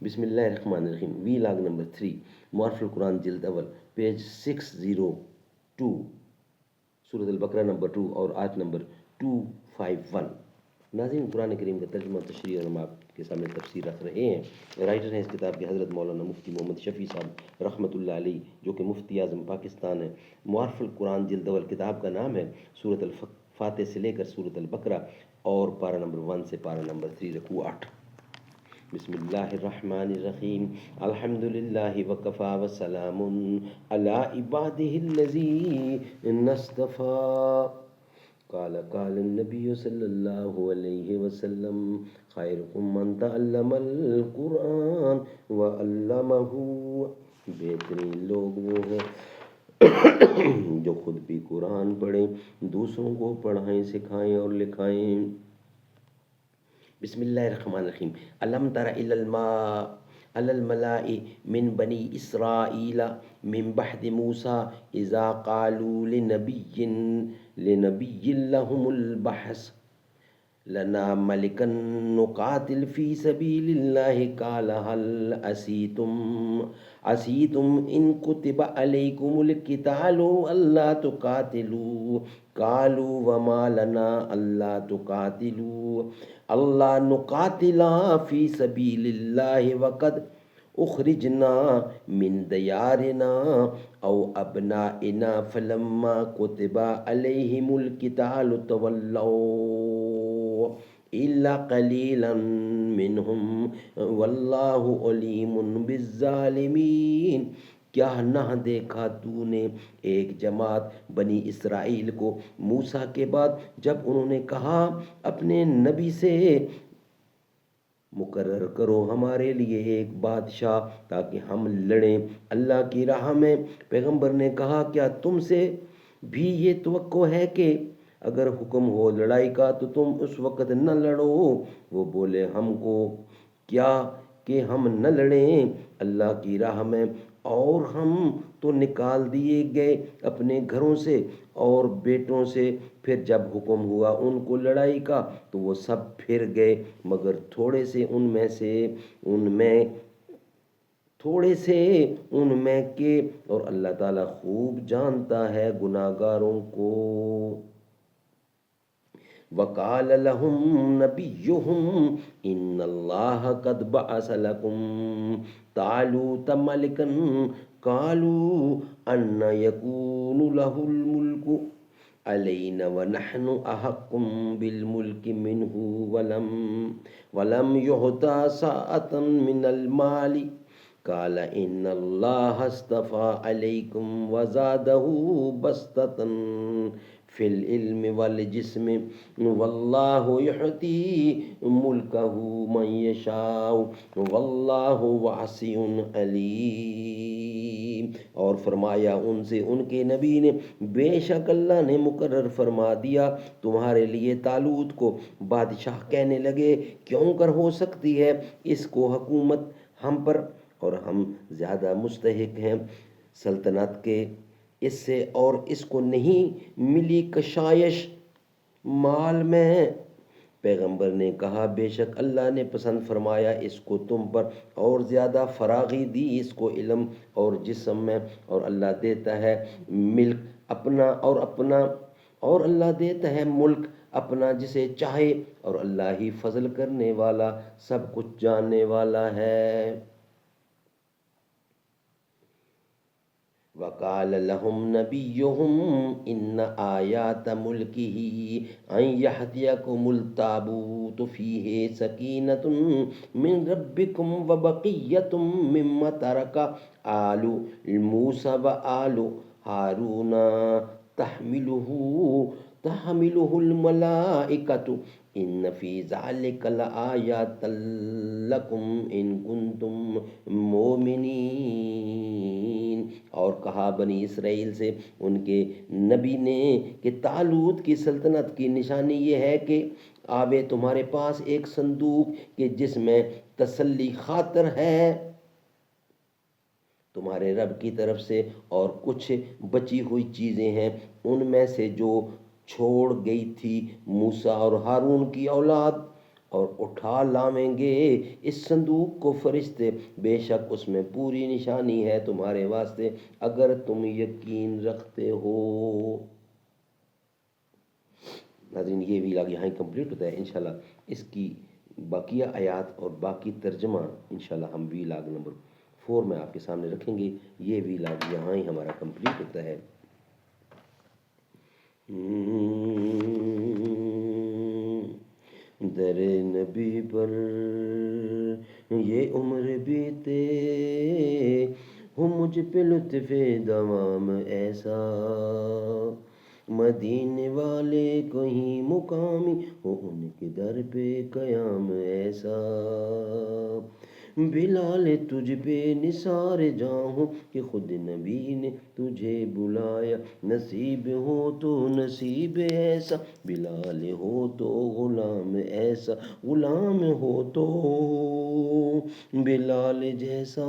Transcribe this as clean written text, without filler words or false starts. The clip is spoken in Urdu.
بسم اللہ الرحمن الرحیم. وی لاگ نمبر 3 معارف القرآن جلد اول پیج 602 سورۃ البقرہ نمبر 2 اور آیت نمبر 251. ناظرین، قرآن کریم کا ترجمہ تشریح اور ہم آپ کے سامنے تفسیر رکھ رہے ہیں. رائٹر ہیں اس کتاب کے حضرت مولانا مفتی محمد شفیع صاحب رحمۃ اللہ علیہ، جو کہ مفتی اعظم پاکستان ہیں. معارف القرآن جلد اول کتاب کا نام ہے. سورۃ الفاتح سے لے کر سورۃ البقرہ اور پارہ نمبر 1 سے پارہ نمبر 3 رکوع 8. بسم اللہ الرحمن الرحیم. الحمد للہ وکفا وسلام علی عبادہ الذین اصطفیٰ. قال النبی صلی اللہ علیہ وسلم خیرکم من تعلم القرآن وعلمہ. بہترین لوگ وہ ہیں جو خود بھی قرآن پڑھیں، دوسروں کو پڑھائیں، سکھائیں اور لکھائیں. بسم اللہ الرحمن الرحیم. الم تر الی الملاء من بنی اسرائیل من بعد موسیٰ اذا قالوا لنبی لهم البعث لنا ملکا نقاتل فی سبیل اللہ قال هل عصیتم ان کتب علیکم القتال الا تقاتلوا قالوا وما لنا الا تقاتلوا اللہ نقاتل فی سبیل اللہ وقد اخرجنا من دیارنا او ابنائنا فلما کتب علیہم القتال تولوا الا قلیلا منہم واللہ علیم بالظالمین. کیا نہ دیکھا تو نے ایک جماعت بنی اسرائیل کو موسیٰ کے بعد جب انہوں نے کہا اپنے نبی سے مقرر کرو ہمارے لیے ایک بادشاہ تاکہ ہم لڑیں اللہ کی راہ میں. پیغمبر نے کہا کیا تم سے بھی یہ توقع ہے کہ اگر حکم ہو لڑائی کا تو تم اس وقت نہ لڑو؟ وہ بولے ہم کو کیا کہ ہم نہ لڑیں اللہ کی راہ میں، اور ہم تو نکال دیے گئے اپنے گھروں سے اور بیٹوں سے. پھر جب حکم ہوا ان کو لڑائی کا تو وہ سب پھر گئے مگر تھوڑے سے ان میں کے، اور اللہ تعالیٰ خوب جانتا ہے گناہ گاروں کو. وقال لهم نبيهم ان الله قد بعث لكم طالوت ملكا قالوا ان يكون له الملك علينا ونحن احق بالملك منه ولم يؤت سعة من المال قال ان الله اصطفى عليكم وزاده بسطة فی العلم والجسم واللہ یعطی ملکہ من یشاء واللہ واسع علیم. اور فرمایا ان سے ان کے نبی نے بے شک اللہ نے مقرر فرما دیا تمہارے لیے طالوت کو بادشاہ. کہنے لگے کیوں کر ہو سکتی ہے اس کو حکومت ہم پر، اور ہم زیادہ مستحق ہیں سلطنت کے اس سے، اور اس کو نہیں ملی کشائش مال میں. پیغمبر نے کہا بے شک اللہ نے پسند فرمایا اس کو تم پر اور زیادہ فراغی دی اس کو علم اور جسم میں، اور اللہ دیتا ہے ملک اور اللہ دیتا ہے ملک اپنا جسے چاہے، اور اللہ ہی فضل کرنے والا سب کچھ جاننے والا ہے. وقال لهم نبيهم ان آیات ملکه ان یحتیکم التابوت فیہ سکینۃ من ربکم وبقیۃ مما ترک آل موسیٰ وآل ہارون تحملہ الملائکۃ ان فی ذلک لآیات لکم ان کنتم مومنین. اور کہا بنی اسرائیل سے ان کے نبی نے کہ طالوت کی سلطنت کی نشانی یہ ہے کہ آوے تمہارے پاس ایک صندوق کہ جس میں تسلی خاطر ہے تمہارے رب کی طرف سے، اور کچھ بچی ہوئی چیزیں ہیں ان میں سے جو چھوڑ گئی تھی موسیٰ اور ہارون کی اولاد، اور اٹھا لائیں گے اس صندوق کو فرشتے، بے شک اس میں پوری نشانی ہے تمہارے واسطے اگر تم یقین رکھتے ہو۔ ناظرین یہ ویلاگ یہاں ہی کمپلیٹ ہوتا ہے، انشاءاللہ اس کی باقیہ آیات اور باقی ترجمہ انشاءاللہ ہم ویلاگ نمبر 4 میں آپ کے سامنے رکھیں گے۔ یہ ویلاگ یہاں ہی ہمارا کمپلیٹ ہوتا ہے۔ در نبی پر یہ عمر بیتے ہو مجھ پہ لطف دوام ایسا، مدینے والے کہیں مقامی ہو ان کے در پہ قیام ایسا، بلال تجھ پہ نثار جاں ہوں کہ خود نبی نے تجھے بلایا، نصیب ہو تو نصیب ایسا، بلال ہو تو غلام ایسا، غلام ہو تو بلال جیسا۔